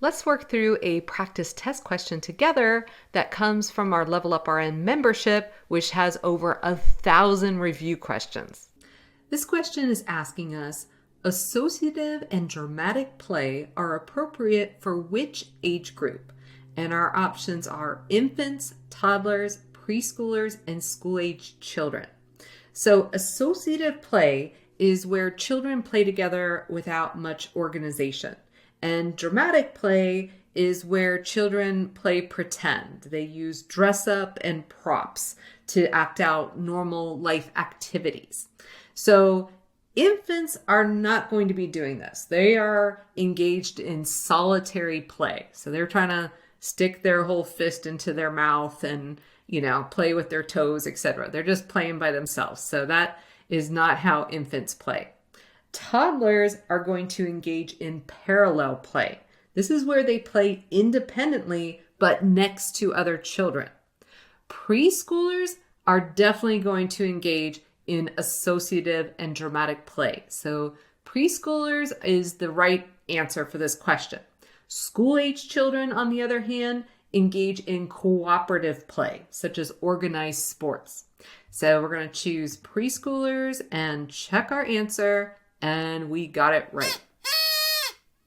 Let's work through a practice test question together that comes from our Level Up RN membership, which has over 1,000 review questions. This question is asking us, associative and dramatic play are appropriate for which age group? And our options are infants, toddlers, preschoolers, and school-age children. So associative play is where children play together without much organization. And dramatic play is where children play pretend. They use dress up and props to act out normal life activities. So infants are not going to be doing this. They are engaged in solitary play. So they're trying to stick their whole fist into their mouth and, play with their toes, etc. They're just playing by themselves. So that is not how infants play. Toddlers are going to engage in parallel play. This is where they play independently, but next to other children. Preschoolers are definitely going to engage in associative and dramatic play. So preschoolers is the right answer for this question. School-age children, on the other hand, engage in cooperative play, such as organized sports. So we're going to choose preschoolers and check our answer, and we got it right.